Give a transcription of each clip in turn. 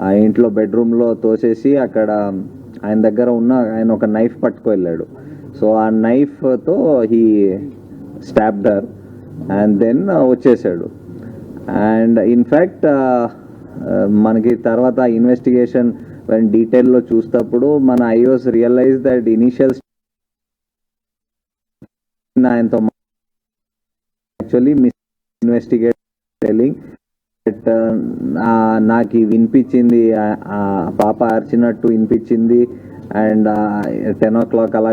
ఆ ఇంట్లో బెడ్రూమ్లో తోసేసి అక్కడ ఆయన దగ్గర ఉన్న ఆయన ఒక నైఫ్ పట్టుకు వెళ్ళాడు. సో ఆ నైఫ్తో హీ స్టాబ్డర్ అండ్ దెన్ వచ్చేసాడు. అండ్ ఇన్ఫ్యాక్ట్ మనకి తర్వాత ఇన్వెస్టిగేషన్ డీటెయిల్లో చూసినప్పుడు మన ఐఓస్ రియలైజ్ దట్ ఇనిషియల్ ఆయనతో actually miss investigate telling but నాకు వినిపించింది, పాప అరిచినట్టు వినిపించింది. అండ్ 10 o'clock అలా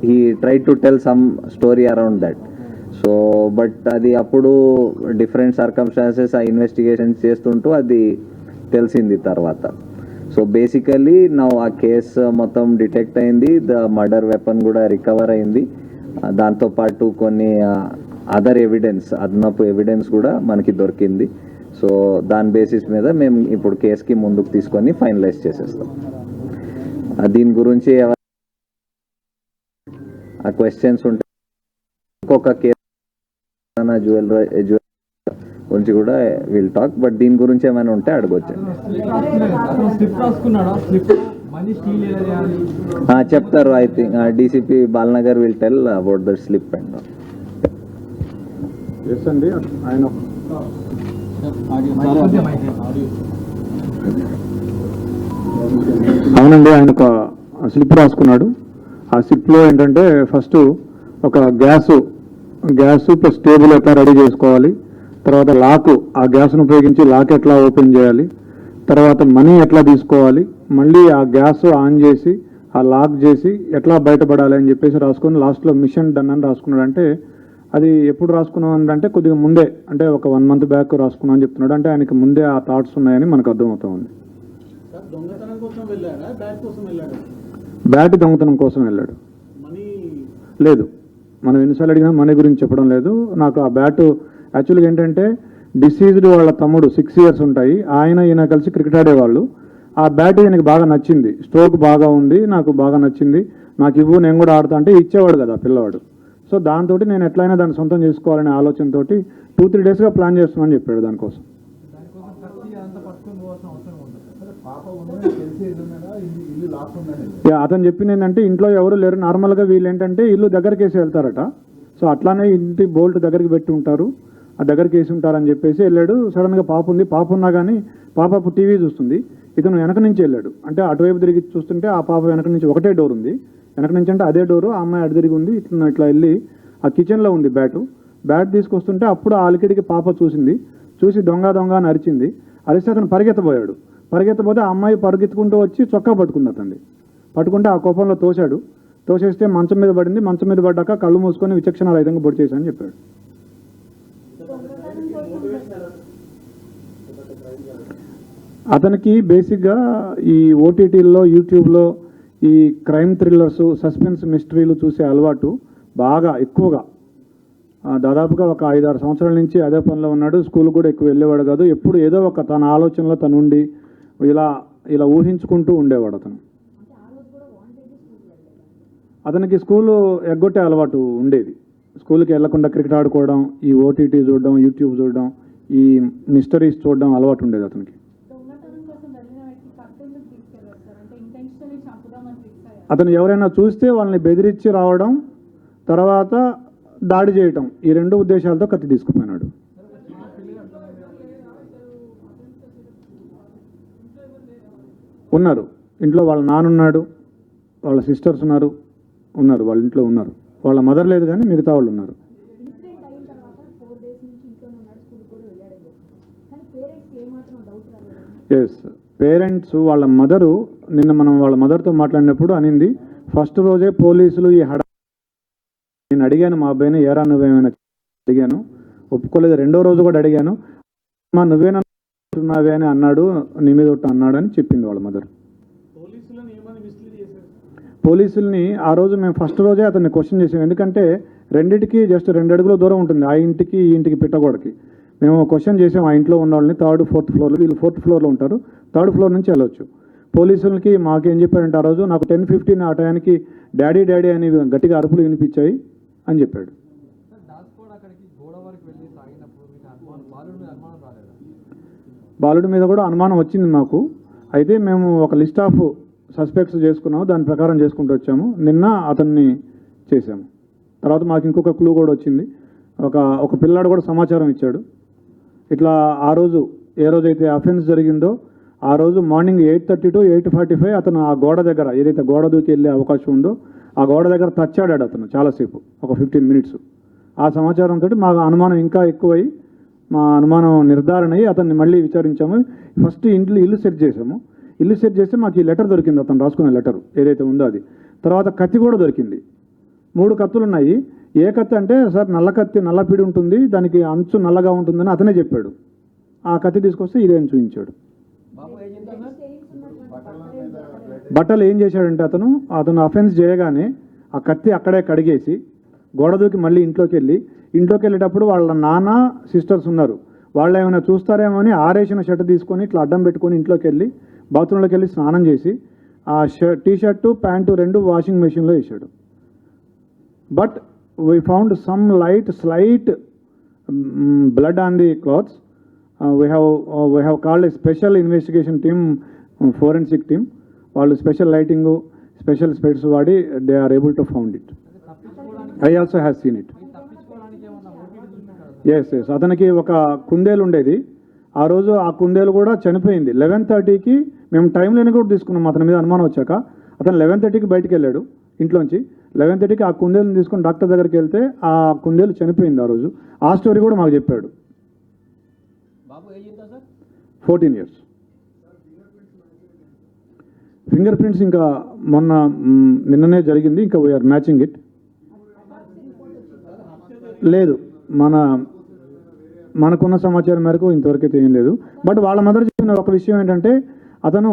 he try to tell some story around that. So but అది అప్పుడు డిఫరెంట్ సర్కమ్స్టాన్సెస్ ఆ ఇన్వెస్టిగేషన్ చేస్తుంటూ అది తెలిసింది తర్వాత. సో బేసికలీ నా ఆ కేసు మొత్తం డిటెక్ట్ అయింది, ద మర్డర్ వెపన్ కూడా రికవర్ అయింది. దాంతోపాటు కొన్ని అదర్ ఎవిడెన్స్, అదనపు ఎవిడెన్స్ కూడా మనకి దొరికింది. సో దాని బేసిస్ మీద మేము ఇప్పుడు కేసుకి ముందుకు తీసుకొని ఫైనలైజ్ చేసేస్తాం. దీని గురించి ఆ క్వశ్చన్స్ ఉంటే ఇంకొక కేసు జ్యువెలరీ గురించి కూడా విల్ టాక్, బట్ దీని గురించి ఏమైనా ఉంటే అడగొచ్చండి. చెప్తారు. I think DCP Balanagar will tell about the slip and అండి. ఆయన అవునండి, ఆయన ఒక స్లిప్ రాసుకున్నాడు. ఆ స్లిప్లో ఏంటంటే ఫస్ట్ ఒక గ్యాస్ ప్లస్ టేబుల్ ఎట్లా రెడీ చేసుకోవాలి, తర్వాత లాక్, ఆ గ్యాస్ను ఉపయోగించి లాక్ ఎట్లా ఓపెన్ చేయాలి, తర్వాత మనీ ఎట్లా తీసుకోవాలి, మళ్ళీ ఆ గ్యాస్ ఆన్ చేసి ఆ లాక్ చేసి ఎట్లా బయటపడాలి అని చెప్పేసి రాసుకొని లాస్ట్లో మిషన్ డన్ అని రాసుకున్నాడు. అంటే అది ఎప్పుడు రాసుకున్నాం అంటే కొద్దిగా ముందే, అంటే ఒక 1 month బ్యాక్ రాసుకున్నాం అని చెప్తున్నాడు. అంటే ఆయనకి ముందే ఆ థాట్స్ ఉన్నాయని మనకు అర్థమవుతా ఉంది. బ్యాట్ దొంగతనం కోసం వెళ్ళాడు. లేదు, మనం ఎన్నిసార్లు అడిగినా మనీ గురించి చెప్పడం లేదు. నాకు ఆ బ్యాట్ యాక్చువల్గా ఏంటంటే డిసీజ్డ్ వాళ్ళ తమ్ముడు 6 years ఉంటాయి, ఈయన కలిసి క్రికెట్ ఆడేవాళ్ళు. ఆ బ్యాట్ ఈయనకి బాగా నచ్చింది, స్ట్రోక్ బాగా ఉంది, నాకు బాగా నచ్చింది, నాకు ఇవ్వు నేను కూడా ఆడతా అంటే ఇచ్చేవాడు కదా పిల్లవాడు. సో దాంతో నేను ఎట్లయినా దాన్ని సొంతం చేసుకోవాలనే ఆలోచనతో 2-3 daysగా ప్లాన్ చేస్తున్నాను చెప్పాడు దానికోసం. అతను చెప్పింది ఏంటంటే ఇంట్లో ఎవరు లేరు, నార్మల్గా వీళ్ళు ఏంటంటే ఇల్లు దగ్గరికి వేసి వెళ్తారట. సో అట్లానే ఇంటి బోల్ట్ దగ్గరికి పెట్టి ఉంటారు, ఆ దగ్గరికి వేసి ఉంటారని చెప్పేసి వెళ్ళాడు. సడన్గా పాప ఉంది, పాప ఉన్నా కానీ పాప టీవీ చూస్తుంది, ఇతను వెనక నుంచి వెళ్ళాడు. అంటే అటువైపు తిరిగి చూస్తుంటే ఆ పాప వెనక నుంచి ఒకటే డోర్ ఉంది, వెనక నుంచి అంటే అదే డోరు, ఆ అమ్మాయి అటు తిరిగి ఉంది. ఇట్లా వెళ్ళి ఆ కిచెన్లో ఉంది బ్యాట్ తీసుకొస్తుంటే అప్పుడు ఆ అలికిడికి పాప చూసి దొంగ అని అరిచింది. అరిస్తే అతను పరిగెత్తబోతే ఆ అమ్మాయి పరిగెత్తుకుంటూ వచ్చి చొక్కా పట్టుకుంది. పట్టుకుంటే ఆ కోపంలో తోసేస్తే మంచం మీద పడింది. మంచం మీద పడ్డాక కళ్ళు మూసుకొని విచక్షణ రహితంగా పొడి చేశానని చెప్పాడు. అతనికి బేసిక్గా ఈ ఓటీటీల్లో యూట్యూబ్లో ఈ క్రైమ్ థ్రిల్లర్స్, సస్పెన్స్ మిస్టరీలు చూసే అలవాటు బాగా ఎక్కువగా, దాదాపుగా ఒక 5-6 సంవత్సరాల నుంచి అదే పనిలో ఉన్నాడు. స్కూల్ కూడా ఎక్కువ వెళ్ళేవాడు కాదు. ఎప్పుడు ఏదో ఒక తన ఆలోచనలో తను ఉండి ఇలా ఊహించుకుంటూ ఉండేవాడు. అతనికి స్కూలు ఎగ్గొట్టే అలవాటు ఉండేది. స్కూల్కి వెళ్లకుండా క్రికెట్ ఆడుకోవడం, ఈ ఓటీటీ చూడడం, యూట్యూబ్ చూడడం, ఈ మిస్టరీస్ చూడడం అలవాటు ఉండేది అతనికి. అతను ఎవరైనా చూస్తే వాళ్ళని బెదిరించి రావడం, తర్వాత దాడి చేయటం, ఈ 2 ఉద్దేశాలతో కత్తి తీసుకుపోయినాడు. ఉన్నారు ఇంట్లో, వాళ్ళ నాన్నున్నాడు, వాళ్ళ సిస్టర్స్ ఉన్నారు, వాళ్ళ ఇంట్లో ఉన్నారు. వాళ్ళ మదర్ లేదు కానీ మిగతా వాళ్ళు ఉన్నారు. ఎస్, పేరెంట్స్ వాళ్ళ మదరు నిన్న మనం వాళ్ళ మదర్తో మాట్లాడినప్పుడు అనింది, ఫస్ట్ రోజే పోలీసులు ఈ నేను అడిగాను మా అబ్బాయిని, ఏరా నువ్వేమైనా అడిగాను, ఒప్పుకోలేదు. 2వ రోజు కూడా అడిగాను, మా నువ్వేనావే అని అన్నాడు, నీ మీద ఒకటి అన్నాడు అని చెప్పింది వాళ్ళ మదర్. పోలీసుల్ని ఆ రోజు మేము ఫస్ట్ రోజే అతన్ని క్వశ్చన్ చేసాం. ఎందుకంటే రెండింటికి జస్ట్ 2 అడుగుల దూరం ఉంటుంది, ఆ ఇంటికి ఈ ఇంటికి పిట్టగోడకి. మేము క్వశ్చన్ చేసాం ఆ ఇంట్లో ఉన్న వాళ్ళని. 3rd, 4th floor, వీళ్ళు 4th floorలో ఉంటారు, 3rd floor నుంచి వెళ్ళొచ్చు. పోలీసులకి మాకేం చెప్పారంటే ఆ రోజు నాకు 10:15 ఆ టయానికి డాడీ అని గట్టిగా అరుపులు వినిపించాయి అని చెప్పాడు. బాలుడి మీద కూడా అనుమానం వచ్చింది మాకు. అయితే మేము ఒక లిస్ట్ ఆఫ్ సస్పెక్ట్స్ చేసుకున్నాము, దాని ప్రకారం చేసుకుంటూ వచ్చాము. నిన్న అతన్ని చేశాము. తర్వాత మాకు ఇంకొక క్లూ కూడా వచ్చింది. ఒక పిల్లాడు కూడా సమాచారం ఇచ్చాడు. ఇట్లా ఆ రోజు ఏ రోజైతే అఫెన్స్ జరిగిందో ఆ రోజు మార్నింగ్ 8:30 to 8:45 అతను ఆ గోడ దగ్గర, ఏదైతే గోడ దూకి వెళ్ళే అవకాశం ఉందో ఆ గోడ దగ్గర టచ్ ఆడాడు అతను చాలాసేపు, ఒక 15 minutes. ఆ సమాచారంతో మా అనుమానం ఇంకా ఎక్కువై మా అనుమానం నిర్ధారణ అయ్యి అతన్ని మళ్ళీ విచారించాము. ఫస్ట్ ఇల్లు సెట్ చేసాము. ఇల్లు సెట్ చేస్తే మాకు ఈ లెటర్ దొరికింది, అతను రాసుకునే లెటర్ ఏదైతే ఉందో అది. తర్వాత కత్తి కూడా దొరికింది. 3 కత్తులు ఉన్నాయి. ఏ కత్తి అంటే, సార్ నల్ల కత్తి, నల్ల పిడి ఉంటుంది, దానికి అంచు నల్లగా ఉంటుందని అతనే చెప్పాడు. ఆ కత్తి తీసుకొస్తే ఇదే అని చూపించాడు. బట్టలు ఏం చేశాడంటే అతను అఫెన్స్ చేయగానే ఆ కత్తి అక్కడే కడిగేసి గోడ దూకి మళ్ళీ ఇంట్లోకి వెళ్ళేటప్పుడు వాళ్ళ నాన్న సిస్టర్స్ ఉన్నారు, వాళ్ళు ఏమైనా చూస్తారేమో అని ఆరేసిన షర్ట్ తీసుకొని ఇట్లా అడ్డం పెట్టుకొని ఇంట్లోకి వెళ్ళి బాత్రూంలోకి వెళ్ళి స్నానం చేసి ఆ టీ-షర్టు ప్యాంటు 2 వాషింగ్ మెషిన్లో వేసాడు. But we found some slight blood on the clothes. We have called a special investigation team, forensic team. వాళ్ళు స్పెషల్ లైటింగ్, స్పెషల్ స్పెట్స్ వాడి they are able to found it. I also have seen it. Yes. అతనికి ఒక కుందేలు ఉండేది. ఆ రోజు ఆ కుందేలు కూడా చనిపోయింది. 11:30కి మేము టైం లేని కూడా తీసుకున్నాం. అతని మీద అనుమానం వచ్చాక అతను 11:30కి బయటికి వెళ్ళాడు ఇంట్లోంచి. 11:30కి ఆ కుందేలుని తీసుకొని డాక్టర్ దగ్గరికి వెళ్తే ఆ కుందేలు చనిపోయింది ఆ రోజు. ఆ స్టోరీ కూడా మాకు చెప్పాడు. 14 years. ఫింగర్ ప్రింట్స్ ఇంకా నిన్ననే జరిగింది. ఇంకా వీఆర్ మ్యాచింగ్ ఇట్. లేదు, మనకున్న సమాచారం మేరకు ఇంతవరకు అయితే ఏం లేదు. బట్ వాళ్ళ మదర్ చెప్పిన ఒక విషయం ఏంటంటే, అతను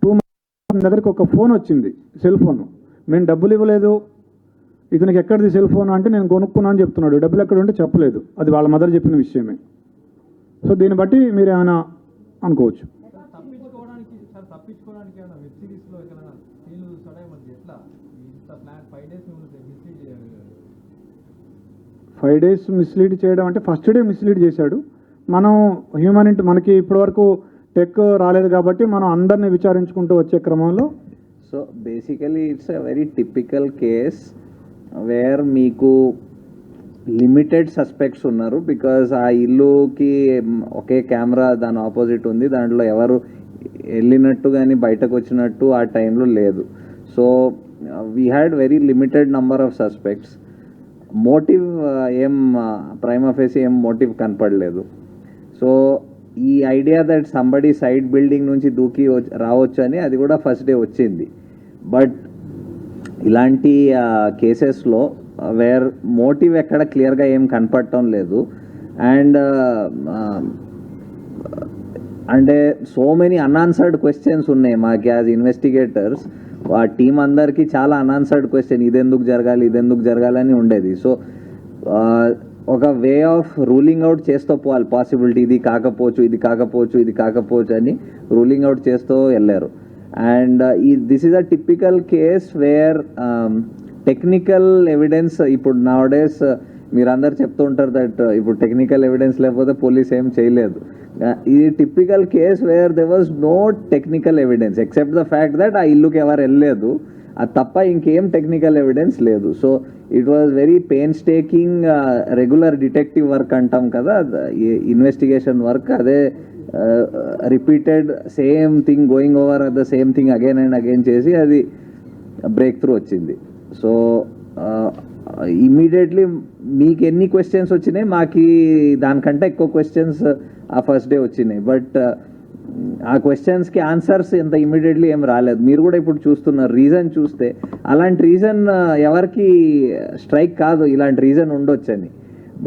2 months దగ్గరికి ఒక ఫోన్ వచ్చింది, సెల్ ఫోన్. మేము డబ్బులు ఇవ్వలేదు, ఇతనికి ఎక్కడిది సెల్ ఫోన్ అంటే నేను కొనుక్కున్నా అని చెప్తున్నాడు. డబ్బులు ఎక్కడ ఉంటే చెప్పలేదు. అది వాళ్ళ మదర్ చెప్పిన విషయమే. సో దీన్ని బట్టి మీరు ఏమైనా అనుకోవచ్చు. ఫైవ్ డేస్ మిస్లీడ్ చేయడం అంటే ఫస్ట్ డే మిస్లీడ్ చేశాడు. మనం హ్యూమనిటీ మనకి ఇప్పటివరకు టెక్ రాలేదు కాబట్టి మనం అందరినీ విచారించుకుంటూ వచ్చే క్రమంలో. So basically it's a very typical case wear మీకు లిమిటెడ్ సస్పెక్ట్స్ ఉన్నారు. బికాజ్ ఆ ఇల్లుకి ఒకే కెమెరా దాని ఆపోజిట్ ఉంది, దాంట్లో ఎవరు వెళ్ళినట్టు కానీ బయటకు వచ్చినట్టు ఆ టైంలో లేదు. So we had very limited number of suspects. Motive prima facie ఏం మోటివ్ కనపడలేదు. సో ఈ idea that somebody side building నుంచి దూకి రావచ్చు అని అది కూడా ఫస్ట్ డే వచ్చింది. బట్ ఇలాంటి కేసెస్లో వేర్ మోటివ్ ఎక్కడ క్లియర్గా ఏం కనపడటం లేదు. అండ్ అంటే సో మెనీ అన్ఆన్సర్డ్ క్వశ్చన్స్ ఉన్నాయి మాకు యాజ్ ఇన్వెస్టిగేటర్స్. ఆ టీం అందరికీ చాలా అన్ఆన్సర్డ్ క్వశ్చన్, ఇదెందుకు జరగాలి అని ఉండేది. సో ఒక వే ఆఫ్ రూలింగ్ అవుట్ చేస్తూ పోవాలి, పాసిబిలిటీ ఇది కాకపోవచ్చు అని రూలింగ్ అవుట్ చేస్తూ వెళ్ళారు. And this is a typical case wear technical evidence, ఇప్పుడు నౌడేస్ మీరందరూ చెప్తూ ఉంటారు దట్ ఇప్పుడు టెక్నికల్ ఎవిడెన్స్ లేకపోతే పోలీస్ ఏం చేయలేదు. ఇది typical case where there was no technical evidence except the fact that ఆ ఇల్లుకి ఎవరు వెళ్ళలేదు, అది తప్ప ఇంకేం టెక్నికల్ ఎవిడెన్స్ లేదు. So it was very painstaking regular detective work అంటాం కదా, ఇన్వెస్టిగేషన్ వర్క్. అదే repeated same thing going over the same thing again and again చేసి అది బ్రేక్ త్రూ వచ్చింది. సో ఇమ్మీడియట్లీ మీకు ఎన్ని క్వశ్చన్స్ వచ్చినాయి, మాకు దానికంటే ఎక్కువ క్వశ్చన్స్ ఆ ఫస్ట్ డే వచ్చినాయి. బట్ ఆ క్వశ్చన్స్కి ఆన్సర్స్ ఎంత ఇమ్మీడియట్లీ ఏం రాలేదు. మీరు కూడా ఇప్పుడు చూస్తున్నారు, రీజన్ చూస్తే అలాంటి రీజన్ ఎవరికి స్ట్రైక్ కాదు, ఇలాంటి రీజన్ ఉండొచ్చని.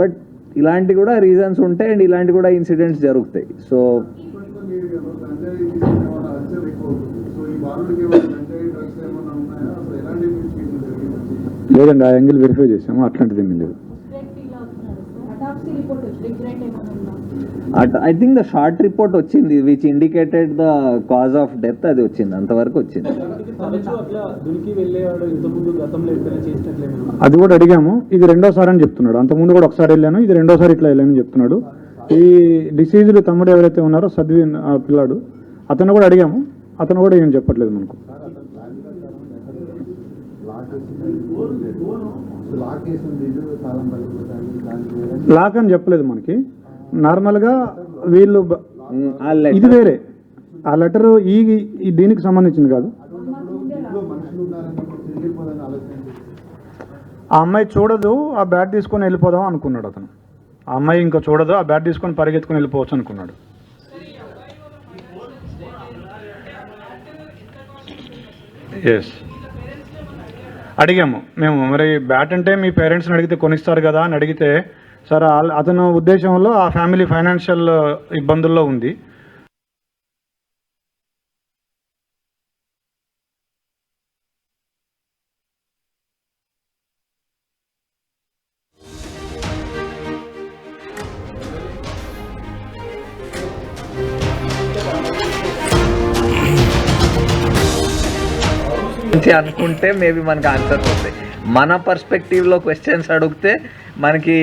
బట్ ఇలాంటి కూడా రీజన్స్ ఉంటాయి అండ్ ఇలాంటి కూడా ఇన్సిడెంట్స్ జరుగుతాయి. సో లేదండి, ఆ యాంగిల్ వెరిఫై చేసాము, అట్లాంటిది ఏమీ లేదు. I think the short report వచ్చింది which indicated the cause of death, అది వచ్చింది, అంతవరకు వచ్చింది. అది కూడా అడిగాము. ఇది రెండోసారి అని చెప్తున్నాడు. అంతకుముందు కూడా ఒకసారి వెళ్ళాను, ఇది రెండోసారి ఇట్లా వెళ్ళానని చెప్తున్నాడు. ఈ డిసీజ్డ్ తమ్ముడు ఎవరైతే ఉన్నారో సద్విన్ ఆ పిల్లాడు, అతను కూడా అడిగాము, అతను కూడా ఏం చెప్పట్లేదు మనకు. లాక్ అని చెప్పలేదు మనకి. నార్మల్గా వీళ్ళు ఇది వేరే, ఆ లెటర్ ఈ దీనికి సంబంధించింది కాదు. ఆ అమ్మాయి చూడదు, ఆ బ్యాట్ తీసుకొని వెళ్ళిపోదాం అనుకున్నాడు అతను. ఆ అమ్మాయి ఇంకా చూడదు, ఆ బ్యాట్ తీసుకొని పరిగెత్తుకొని వెళ్ళిపోవచ్చు అనుకున్నాడు. ఎస్, అడిగాము మేము, మరి బ్యాట్ అంటే మీ పేరెంట్స్ని అడిగితే కొనిస్తారు కదా అని అడిగితే, సార్ అతను ఉద్దేశంలో ఆ ఫ్యామిలీ ఫైనాన్షియల్ ఇబ్బందుల్లో ఉంది. అనుకుంటే మేబీ మనకి ఆన్సర్స్ వస్తాయి. మన పర్స్పెక్టివ్లో క్వశ్చన్స్ అడిగితే మనకి